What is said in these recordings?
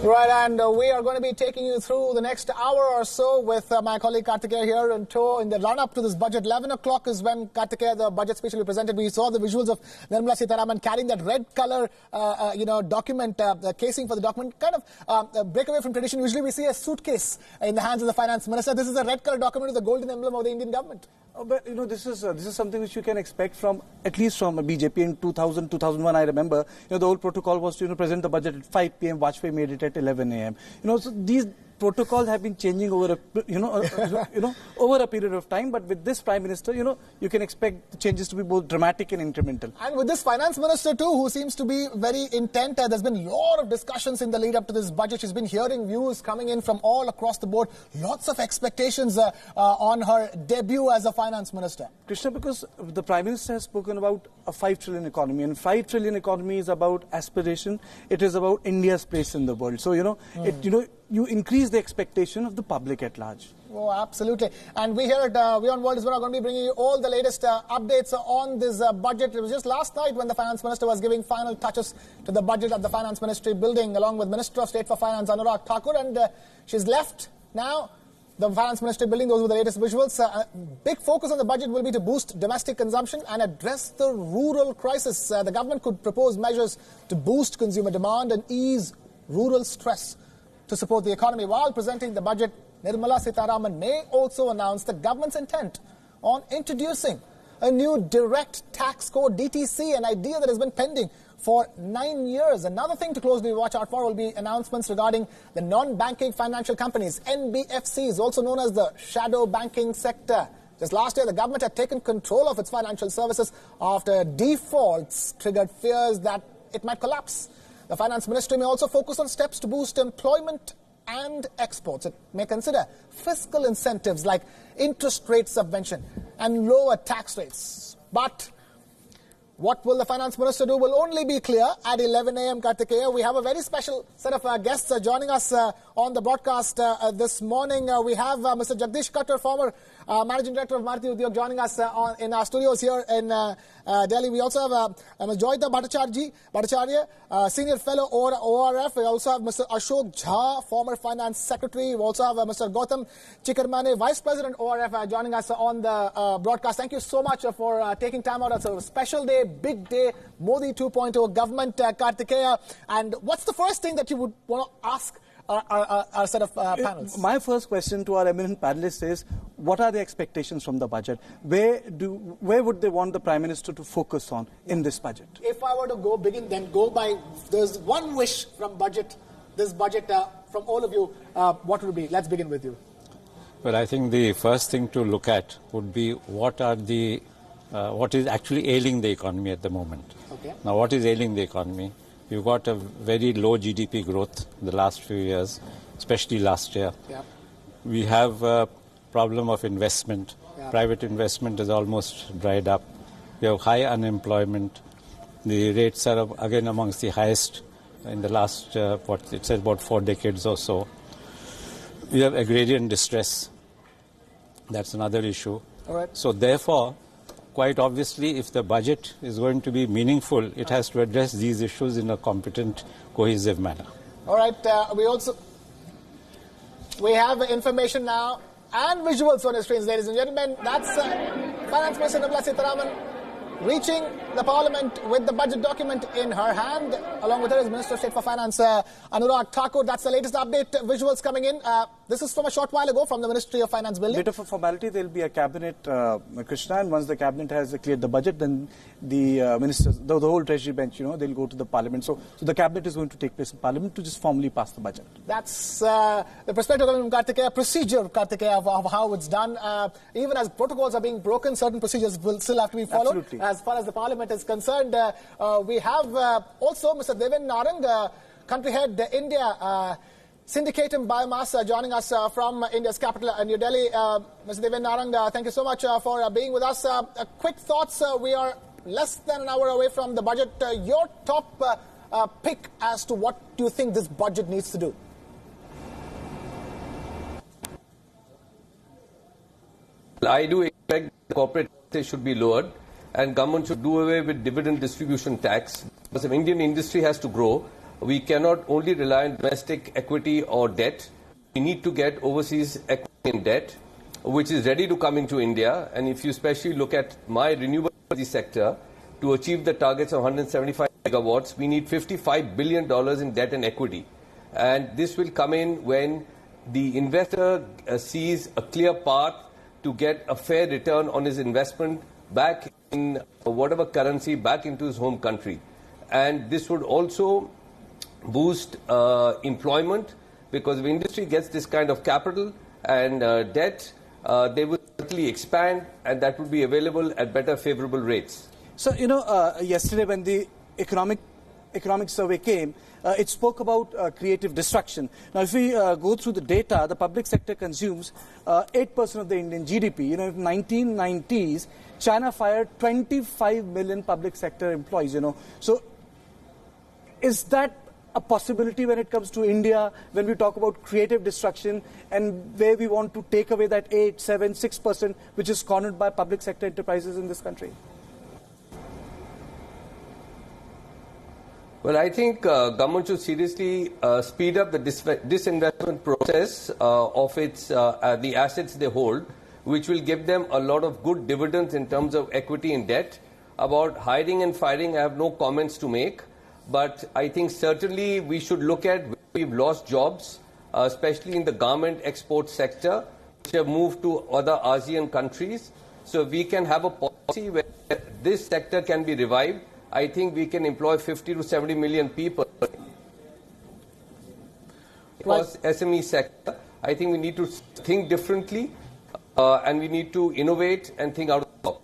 Right, and we are going to be taking you through the next hour or so with my colleague Kartikeya here in tow in the run-up to this budget. 11 o'clock is when Kartikeya, the budget speech will be presented. We saw the visuals of Nirmala Sitharaman carrying that red color, document, the casing for the document. Kind of break away from tradition. Usually we see a suitcase in the hands of the finance minister. This is a red color document with the golden emblem of the Indian government. But this is something which you can expect from at least from BJP in 2000, 2001. I remember, the whole protocol was to present the budget at 5 p.m. Vajpayee made it at 11 a.m. So these protocols have been changing over a over a period of time. But with this Prime Minister, you can expect the changes to be both dramatic and incremental. And with this Finance Minister too, who seems to be very intent. There's been a lot of discussions in the lead up to this budget. She's been hearing views coming in from all across the board. Lots of expectations on her debut as a Finance Minister. Krishna, because the Prime Minister has spoken about a 5 trillion economy, and 5 trillion economy is about aspiration. It is about India's place in the world. So, you increase the expectation of the public at large. Oh, absolutely. And we here at WION World is going to be bringing you all the latest updates on this budget. It was just last night when the Finance Minister was giving final touches to the budget at the Finance Ministry building along with Minister of State for Finance Anurag Thakur, and she's left now the Finance Ministry building. Those were the latest visuals. Big focus on the budget will be to boost domestic consumption and address the rural crisis. The government could propose measures to boost consumer demand and ease rural stress to support the economy. While presenting the budget, Nirmala Sitharaman may also announce the government's intent on introducing a new direct tax code, DTC, an idea that has been pending for 9 years. Another thing to closely watch out for will be announcements regarding the non-banking financial companies, NBFCs, also known as the shadow banking sector. Just last year, the government had taken control of its financial services after defaults triggered fears that it might collapse. The Finance Ministry may also focus on steps to boost employment and exports. It may consider fiscal incentives like interest rate subvention and lower tax rates. But what will the Finance Minister do will only be clear at 11 a.m. Kartikeya. We have a very special set of guests joining us on the broadcast this morning. We have Mr. Jagdish Khattar, former Managing Director of Maruti Udyog, joining us in our studios here in Delhi. We also have Ms. Joyita Bhattacharya, Senior Fellow ORF. We also have Mr. Ashok Jha, former Finance Secretary. We also have Mr. Gautam Chikarmane, Vice President ORF, joining us on the broadcast. Thank you so much for taking time out. It's a special day, big day, Modi 2.0 government, Kartikeya. And what's the first thing that you would want to ask our set of panels? My first question to our eminent panelists is, what are the expectations from the budget? Where would they want the Prime Minister to focus on in this budget? If I were to go by, there's one wish from this budget from all of you, what would it be? Let's begin with you. Well, I think the first thing to look at would be what is actually ailing the economy at the moment. Okay. Now, what is ailing the economy? You've got a very low GDP growth in the last few years, especially last year. Yeah. We have a problem of investment. Yeah. Private investment is almost dried up. We have high unemployment. The rates are again amongst the highest in the last, about 4 decades or so. We have agrarian distress. That's another issue. All right. So therefore, quite obviously, if the budget is going to be meaningful, it has to address these issues in a competent, cohesive manner. All right. We have information now and visuals on the screens, ladies and gentlemen. That's Finance Minister Nirmala Sitharaman reaching the Parliament with the budget document in her hand. Along with her is Minister of State for Finance Anurag Thakur. That's the latest update. Visuals coming in. This is from a short while ago from the Ministry of Finance building. Bit of a formality. There will be a cabinet, Krishna, and once the cabinet has cleared the budget, then the ministers, the whole Treasury bench, they'll go to the Parliament. So the cabinet is going to take place in Parliament to just formally pass the budget. That's the perspective of Kartikeya, procedure of how it's done. Even as protocols are being broken, certain procedures will still have to be followed. Absolutely. As far as the Parliament is concerned, we have also Mr. Deven Narang, country head, India, Syndicatum Biomass, joining us from India's capital, New Delhi. Mr. Deven Narang, thank you so much for being with us. Quick thoughts. We are less than an hour away from the budget. Your top pick as to what do you think this budget needs to do? I do expect the corporate tax should be lowered and government should do away with dividend distribution tax because the Indian industry has to grow. we cannot only rely on domestic equity or debt. We need to get overseas equity and debt, which is ready to come into India. And if you especially look at my renewable energy sector, to achieve the targets of 175 megawatts, we need $55 billion in debt and equity. And this will come in when the investor sees a clear path to get a fair return on his investment back in whatever currency, back into his home country. And this would also boost employment, because if industry gets this kind of capital and debt, they will certainly expand, and that would be available at better favorable rates. So, yesterday when the economic survey came, it spoke about creative destruction. Now, if we go through the data, the public sector consumes 8% of the Indian GDP. In the 1990s, China fired 25 million public sector employees, So, is that a possibility when it comes to India, when we talk about creative destruction and where we want to take away that 8, 7, 6% which is cornered by public sector enterprises in this country? Well, I think government should seriously speed up the disinvestment process of the assets they hold, which will give them a lot of good dividends in terms of equity and debt. About hiring and firing, I have no comments to make. But I think certainly we should look at where we've lost jobs, especially in the garment export sector, which have moved to other ASEAN countries. So we can have a policy where this sector can be revived. I think we can employ 50 to 70 million people. Because SME sector, I think we need to think differently and we need to innovate and think out of the box.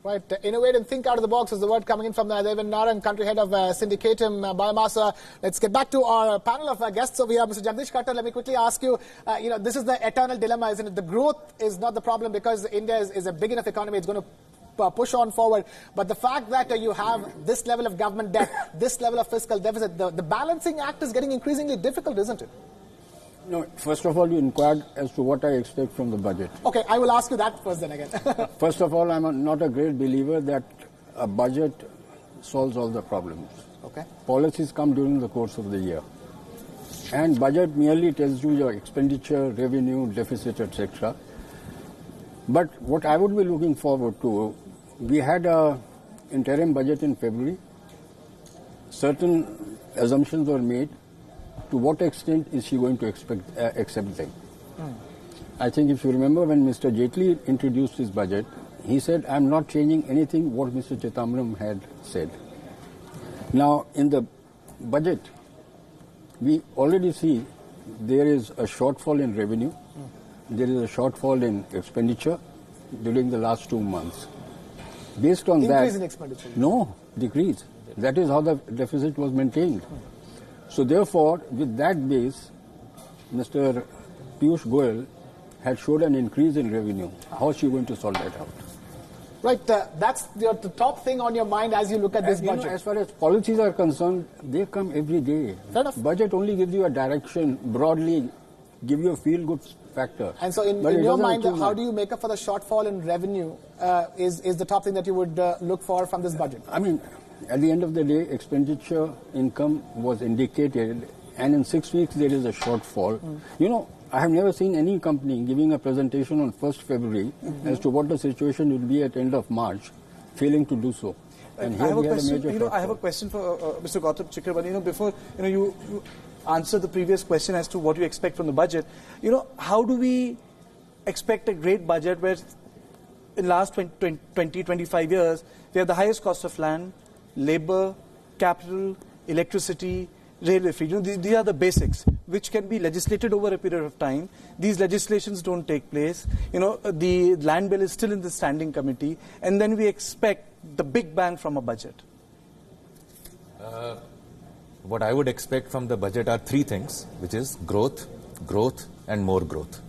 Right, innovate and think out of the box is the word coming in from Devan Naran, country head of Syndicatum Biomass. Let's get back to our panel of guests over here. Mr. Jagdish Khattar, let me quickly ask you, this is the eternal dilemma, isn't it? The growth is not the problem because India is a big enough economy. It's going to push on forward. But the fact that you have this level of government debt, this level of fiscal deficit, the balancing act is getting increasingly difficult, isn't it? No, first of all, you inquired as to what I expect from the budget. Okay, I will ask you that first then again. First of all, I'm not a great believer that a budget solves all the problems. Okay. Policies come during the course of the year. And budget merely tells you your expenditure, revenue, deficit, etc. But what I would be looking forward to, we had an interim budget in February. Certain assumptions were made. To what extent is she going to accept them? I think if you remember when Mr. Jaitley introduced his budget, he said, I'm not changing anything what Mr. Chidambaram had said. Now, in the budget, we already see there is a shortfall in revenue, there is a shortfall in expenditure during the last 2 months. Based on that... Increase in expenditure? No, decrease. That is how the deficit was maintained. So therefore, with that base, Mr. Piyush Goyal had showed an increase in revenue. How is she going to solve that out? Right, that's the top thing on your mind as you look at this budget. As far as policies are concerned, they come every day. Fair enough. Budget only gives you a direction, broadly give you a feel-good factor. And so in your mind, how do you make up for the shortfall in revenue is the top thing that you would look for from this budget? I mean, at the end of the day, expenditure income was indicated, and in 6 weeks there is a shortfall. I have never seen any company giving a presentation on 1st February as to what the situation will be at end of March, failing to do so. And I have a question. I have a question for Mr. Gautam Chakrabarti. Before you answer the previous question as to what you expect from the budget, how do we expect a great budget where in the last 25 years we have the highest cost of land, labor, capital, electricity, railway fee. These are the basics which can be legislated over a period of time. These legislations don't take place. The land bill is still in the standing committee, and then we expect the big bang from a budget. What I would expect from the budget are 3 things, which is growth, growth, and more growth.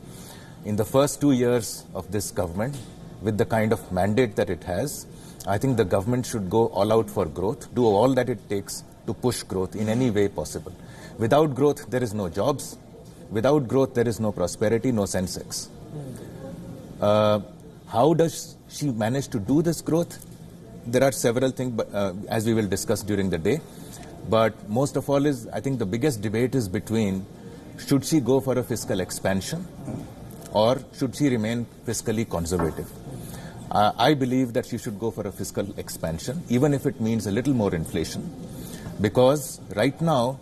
In the first 2 years of this government, with the kind of mandate that it has, I think the government should go all out for growth, do all that it takes to push growth in any way possible. Without growth, there is no jobs. Without growth, there is no prosperity, no Sensex. How does she manage to do this growth? There are several things, as we will discuss during the day. But most of all is, I think the biggest debate is between should she go for a fiscal expansion or should she remain fiscally conservative. I believe that she should go for a fiscal expansion, even if it means a little more inflation, because right now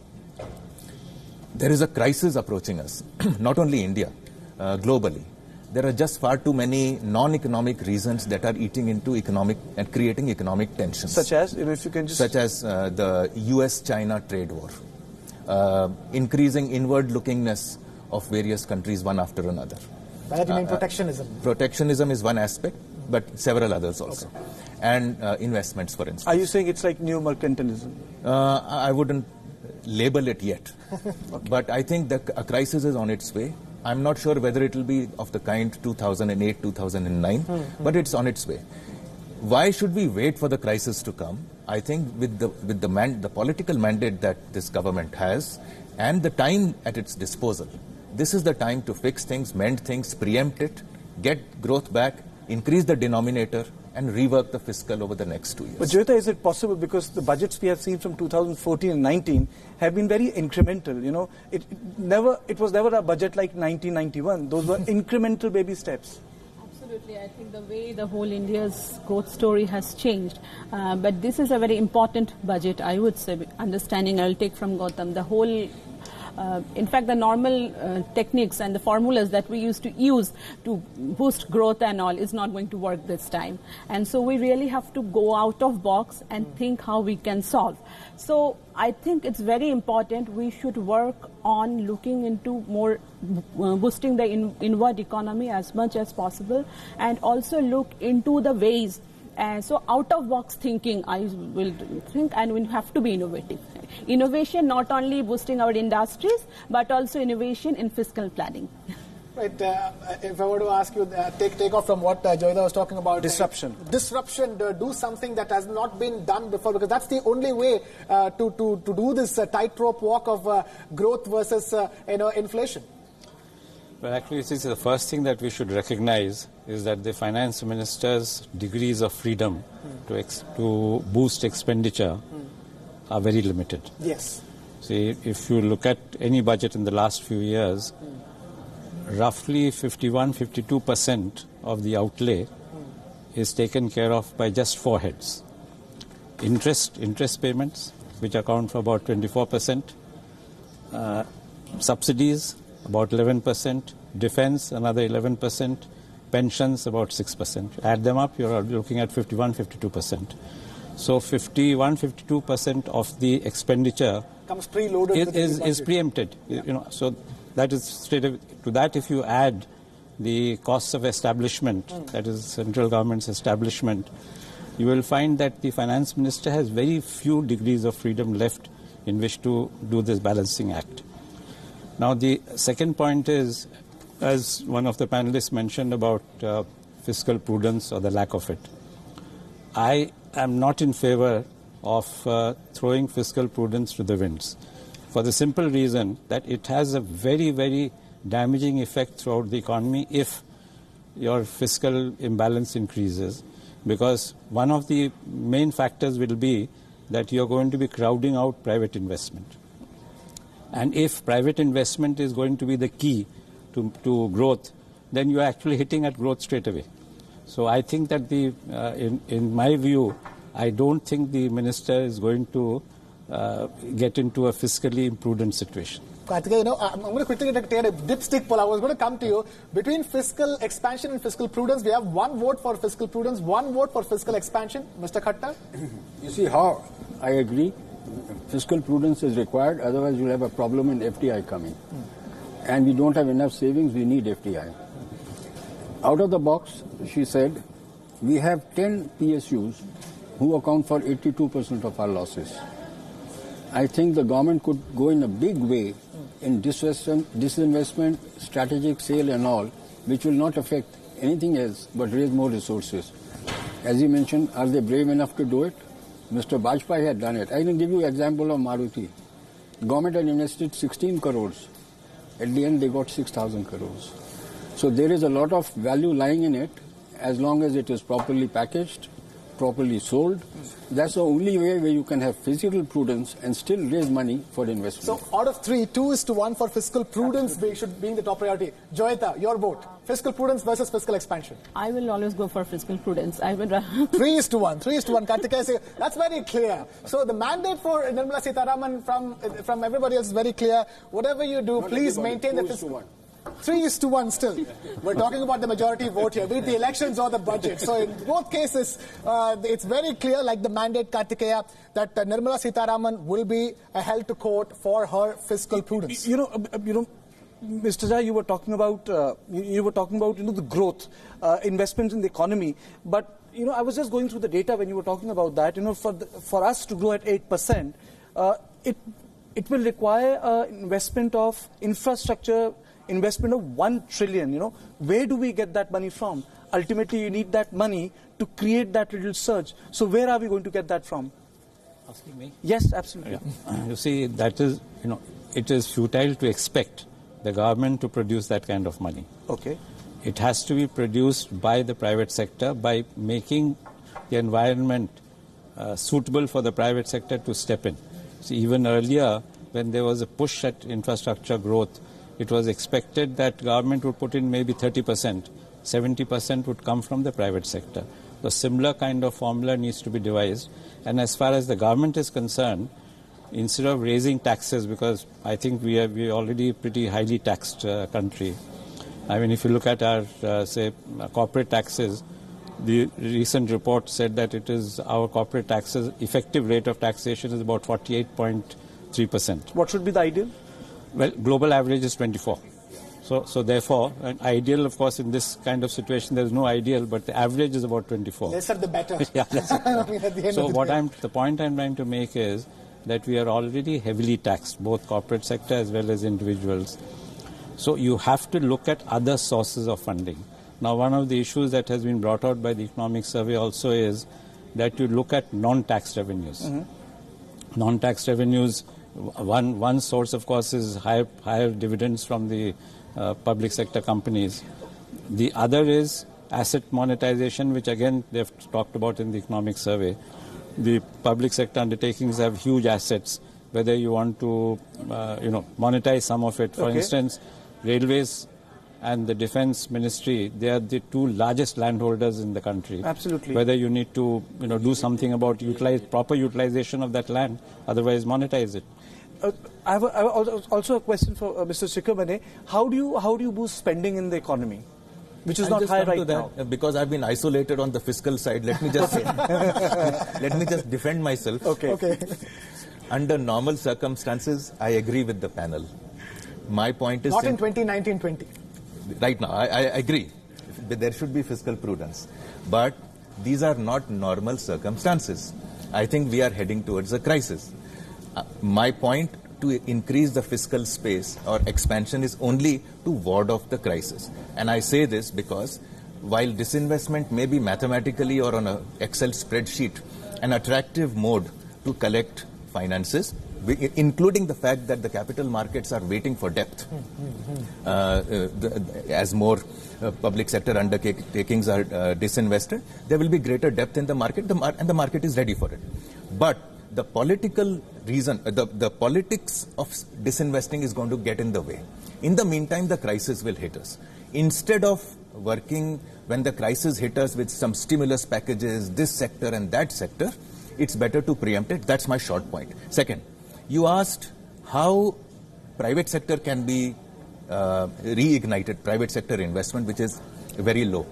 there is a crisis approaching us, not only India, globally. There are just far too many non-economic reasons that are eating into economic and creating economic tensions. Such as, if you can just... Such as the US-China trade war, increasing inward-lookingness of various countries one after another. By that you mean protectionism? Protectionism is one aspect, but several others also. Okay. And investments, for instance. Are you saying it's like new mercantilism? I wouldn't label it yet. Okay. But I think that a crisis is on its way. I'm not sure whether it will be of the kind 2008, 2009, but it's on its way. Why should we wait for the crisis to come? I think with the political mandate that this government has and the time at its disposal, this is the time to fix things, mend things, preempt it, get growth back, increase the denominator, and rework the fiscal over the next 2 years. But Joyita, is it possible, because the budgets we have seen from 2014 and 19 have been very incremental, you know, it was never a budget like 1991. Those were incremental baby steps. Absolutely. I think the way the whole India's growth story has changed. But this is a very important budget, I would say, understanding. I'll take from Gautam the whole... in fact, the normal techniques and the formulas that we used to use to boost growth and all is not going to work this time. And so we really have to go out of box and think how we can solve. So I think it's very important we should work on looking into more boosting the inward economy as much as possible, and also look into the ways. So out-of-box thinking, I will think, and we have to be innovative. Innovation not only boosting our industries, but also innovation in fiscal planning. Right. If I were to ask you, take off from what Joyita was talking about. Disruption. Disruption, do something that has not been done before, because that's the only way to do this tightrope walk of growth versus inflation. Well, actually, this is the first thing that we should recognize is that the finance minister's degrees of freedom to boost expenditure are very limited. Yes. See, if you look at any budget in the last few years, roughly 51-52% of the outlay is taken care of by just four heads. Interest payments, which account for about 24%, subsidies, about 11%, defense, another 11%, pensions, about 6%. Add them up, you're looking at 51-52%. So 51-52% of the expenditure comes preloaded is preempted. Yeah. You know, so that is straight away. To that, if you add the costs of establishment, that is central government's establishment, you will find that the finance minister has very few degrees of freedom left in which to do this balancing act. Now, the second point is, as one of the panelists mentioned about fiscal prudence or the lack of it. I am not in favor of throwing fiscal prudence to the winds, for the simple reason that it has a very, very damaging effect throughout the economy if your fiscal imbalance increases, because one of the main factors will be that you're going to be crowding out private investment. And if private investment is going to be the key to growth, then you're actually hitting at growth straight away. So I think that in my view, I don't think the minister is going to get into a fiscally imprudent situation. Karthikeya, I'm going to quickly take a dipstick poll. I was going to come to you. Between fiscal expansion and fiscal prudence, we have one vote for fiscal prudence, one vote for fiscal expansion. Mr. Khattar? You see how I agree. Fiscal prudence is required, otherwise you'll have a problem in FDI coming. And we don't have enough savings, we need FDI. Out of the box, she said, we have 10 PSUs who account for 82% of our losses. I think the government could go in a big way in disinvestment, strategic sale and all, which will not affect anything else but raise more resources. As you mentioned, are they brave enough to do it? Mr. Bajpai had done it. I can give you an example of Maruti. Government had invested 16 crores. At the end, they got 6,000 crores. So there is a lot of value lying in it, as long as it is properly packaged, properly sold. That's the only way where you can have fiscal prudence and still raise money for investment. So out of 3, 2:1 for fiscal prudence should be the top priority. Joyita, your vote. Fiscal prudence versus fiscal expansion. I will always go for fiscal prudence. I would 3:1. 3:1. Kartikeya, that's very clear. So the mandate for Nirmala Sitharaman from everybody else is very clear. Whatever you do, please maintain the fiscal. 3:1 still. We're talking about the majority vote here, be it the elections or the budget. So in both cases, it's very clear, like the mandate, Kartikeya, that Nirmala Sitharaman will be held to court for her fiscal prudence. You know, Mr. Jha, you were talking about the growth, investments in the economy, but I was just going through the data when you were talking about that. For us to grow at 8%, it will require investment of infrastructure. Investment of 1 trillion, where do we get that money from? Ultimately, you need that money to create that little surge. So where are we going to get that from? Asking me? Yes, absolutely. Yeah. You see, that is, it is futile to expect the government to produce that kind of money. Okay. It has to be produced by the private sector by making the environment suitable for the private sector to step in. See, even earlier, when there was a push at infrastructure growth, it was expected that government would put in maybe 30%, 70% would come from the private sector. So similar kind of formula needs to be devised. And as far as the government is concerned, instead of raising taxes, because I think we are already a pretty highly taxed country. I mean, if you look at our, corporate taxes, the recent report said that our corporate taxes, effective rate of taxation is about 48.3%. What should be the ideal? Well, global average is 24. So therefore, an ideal, of course, in this kind of situation, there is no ideal, but the average is about 24. Lesser the better. Yeah, so the point I'm trying to make is that we are already heavily taxed, both corporate sector as well as individuals. So you have to look at other sources of funding. Now, one of the issues that has been brought out by the economic survey also is that you look at non-tax revenues. Mm-hmm. Non-tax revenues. One source, of course, is higher dividends from the public sector companies. The other is asset monetization, which again they've talked about in the economic survey. The public sector undertakings have huge assets. Whether you want to, monetize some of it. For instance, railways and the Defence Ministry, they are the 2 largest landholders in the country. Absolutely. Whether you need to, do something about proper utilization of that land, otherwise monetize it. I have also a question for Mr. Sitharaman. How do you boost spending in the economy, which is not high right now? Because I've been isolated on the fiscal side. Let me just let me just defend myself. Okay. Under normal circumstances, I agree with the panel. My point is not in 2019-20. Right now, I agree. There should be fiscal prudence, but these are not normal circumstances. I think we are heading towards a crisis. My point to increase the fiscal space or expansion is only to ward off the crisis. And I say this because while disinvestment may be mathematically or on an Excel spreadsheet an attractive mode to collect finances, including the fact that the capital markets are waiting for depth as more public sector undertakings are disinvested, there will be greater depth in the market and the market is ready for it. But the political reason, the politics of disinvesting is going to get in the way. In the meantime, the crisis will hit us. Instead of working when the crisis hit us with some stimulus packages, this sector and that sector, it's better to preempt it. That's my short point. Second, you asked how private sector can be reignited, private sector investment, which is very low,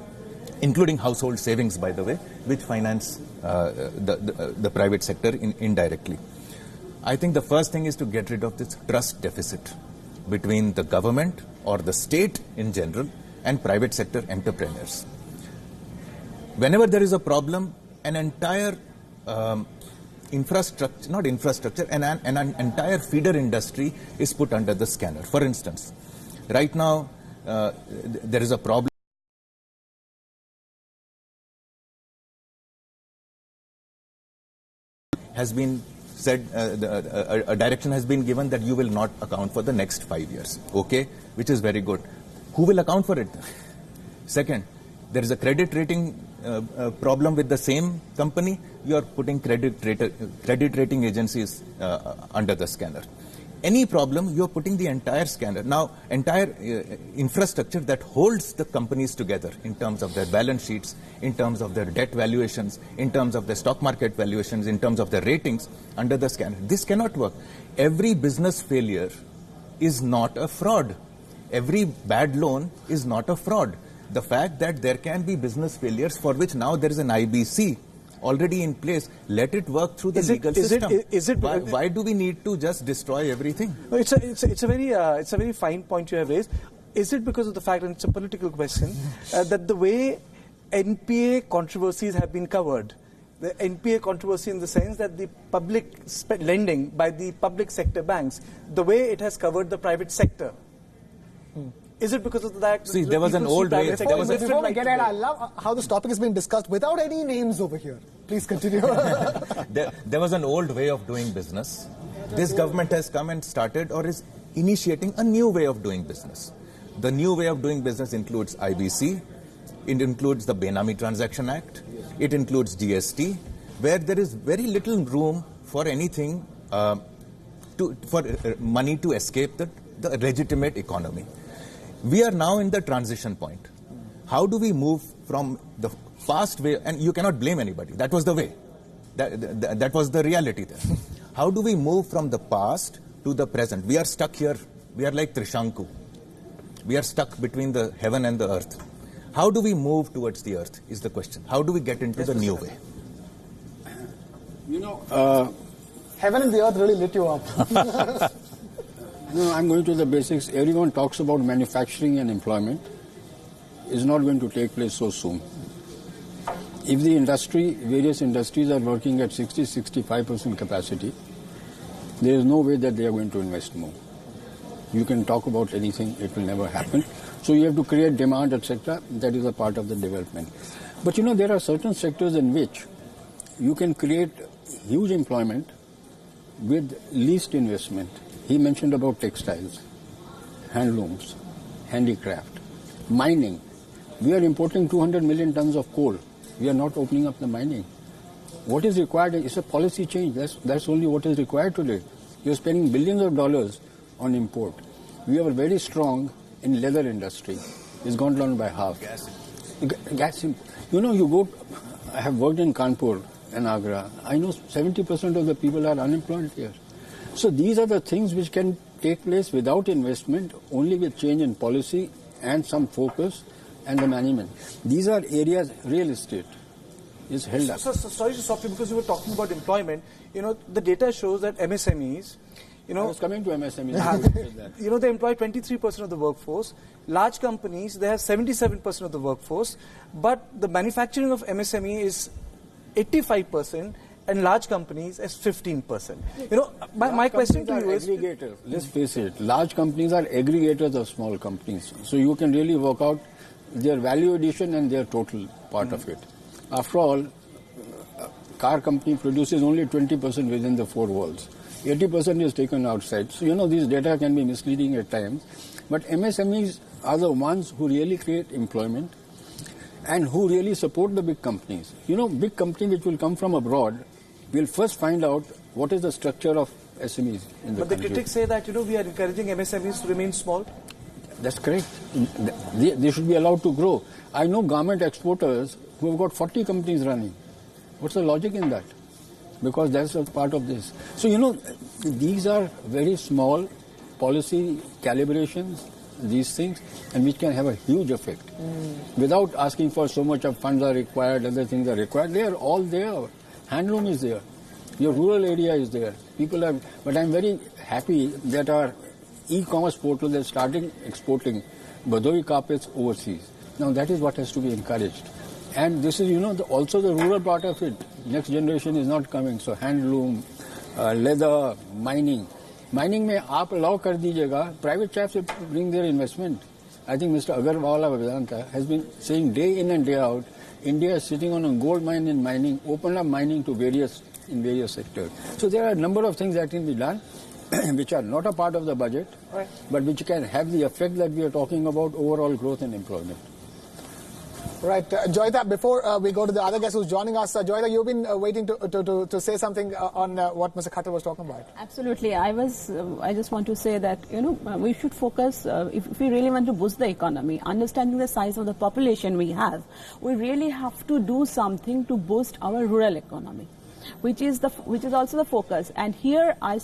including household savings, by the way, which finance the private sector indirectly. I think the first thing is to get rid of this trust deficit between the government or the state in general and private sector entrepreneurs. Whenever there is a problem, an entire an entire feeder industry is put under the scanner. For instance, right now there is a problem has been said, a direction has been given that you will not account for the next 5 years, okay, which is very good. Who will account for it? Second, there is a credit rating problem with the same company, you are putting credit rating agencies under the scanner. Any problem, you are putting the entire scanner. Now, entire infrastructure that holds the companies together in terms of their balance sheets, in terms of their debt valuations, in terms of their stock market valuations, in terms of their ratings under the scanner. This cannot work. Every business failure is not a fraud. Every bad loan is not a fraud. The fact that there can be business failures for which now there is an IBC already in place, let it work through the legal system. Why do we need to just destroy everything? No, it's a very fine point you have raised. Is it because of the fact, and it's a political question, that the way NPA controversies have been covered, the NPA controversy in the sense that the public lending by the public sector banks, the way it has covered the private sector, is it because of that? See, there was an old way. Before we get ahead, I love how this topic has been discussed without any names over here. Please continue. There was an old way of doing business. This government has come and started or is initiating a new way of doing business. The new way of doing business includes IBC. It includes the Benami Transaction Act. It includes GST, where there is very little room for anything, for money to escape the legitimate economy. We are now in the transition point. How do we move from the fast way, and you cannot blame anybody, that was the way, that was the reality there. How do we move from the past to the present? We are stuck here, we are like Trishanku. We are stuck between the heaven and the earth. How do we move towards the earth is the question. How do we get into the new way? You know, heaven and the earth really lit you up. No, I'm going to the basics. Everyone talks about manufacturing and employment. It's not going to take place so soon. If the industry, various industries are working at 60-65% capacity, there is no way that they are going to invest more. You can talk about anything, it will never happen. So you have to create demand, etc. That is a part of the development. But you know, there are certain sectors in which you can create huge employment with least investment. He mentioned about textiles, handlooms, handicraft, mining. We are importing 200 million tons of coal. We are not opening up the mining. What is required is a policy change. That's only what is required today. You're spending billions of dollars on import. We are very strong in leather industry. It's gone down by half. Gas. You know, I have worked in Kanpur and Agra. I know 70% of the people are unemployed here. So these are the things which can take place without investment, only with change in policy and some focus and the management. These are areas, real estate is held up. So sorry to stop you because you were talking about employment. You know, the data shows that MSMEs, you know, I was coming to MSMEs. You know, they employ 23% of the workforce. Large companies, they have 77% of the workforce. But the manufacturing of MSME is 85%. And large companies as 15%. You know, my question to you is... Aggregators. Let's face it, large companies are aggregators of small companies. So you can really work out their value addition and their total part of it. After all, car company produces only 20% within the four walls. 80% is taken outside. So, you know, these data can be misleading at times. But MSMEs are the ones who really create employment and who really support the big companies. You know, big company which will come from abroad will first find out what is the structure of SMEs in the country. But the critics say that, you know, we are encouraging MSMEs to remain small. That's correct. They should be allowed to grow. I know garment exporters who have got 40 companies running. What's the logic in that? Because that's a part of this. So, you know, these are very small policy calibrations, these things, and which can have a huge effect. Without asking for so much of funds are required, other things are required. They are all there. Handloom is there. Your rural area is there. People are, but I'm very happy that our e-commerce portal is starting exporting Badoi carpets overseas. Now that is what has to be encouraged. And this is, you know, also the rural part of it. Next generation is not coming. So handloom, leather, mining. Mining में आप allow कर दीजिएगा, private chaps will bring their investment. I think Mr. Agarwal of Vedanta has been saying day in and day out, India is sitting on a gold mine in mining, open up mining to various sectors. So there are a number of things that can be done, which are not a part of the budget, but which can have the effect that we are talking about, overall growth and employment. Right. Joyita, before we go to the other guest who's joining us, Joyita, you've been waiting to say something on what Mr. Khattar was talking about. Absolutely. I just want to say that, we should focus, if we really want to boost the economy, understanding the size of the population we have, we really have to do something to boost our rural economy, which is also the focus. And here I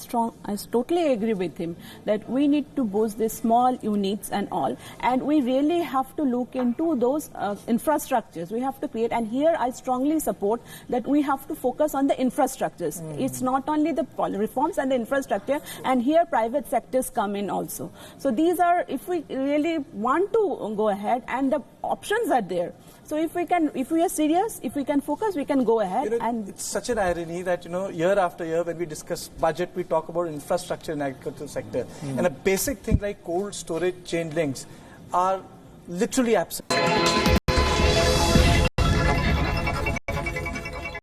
totally agree with him that we need to boost the small units and all, and we really have to look into those infrastructures we have to create. And here I strongly support that we have to focus on the infrastructures. It's not only the reforms and the infrastructure, and here private sectors come in also. So these are, if we really want to go ahead, and the options are there. So if we are serious, if we can focus, we can go ahead. And it's such an irony that, year after year when we discuss budget, we talk about infrastructure in agricultural sector. And a basic thing like cold storage chain links are literally absent.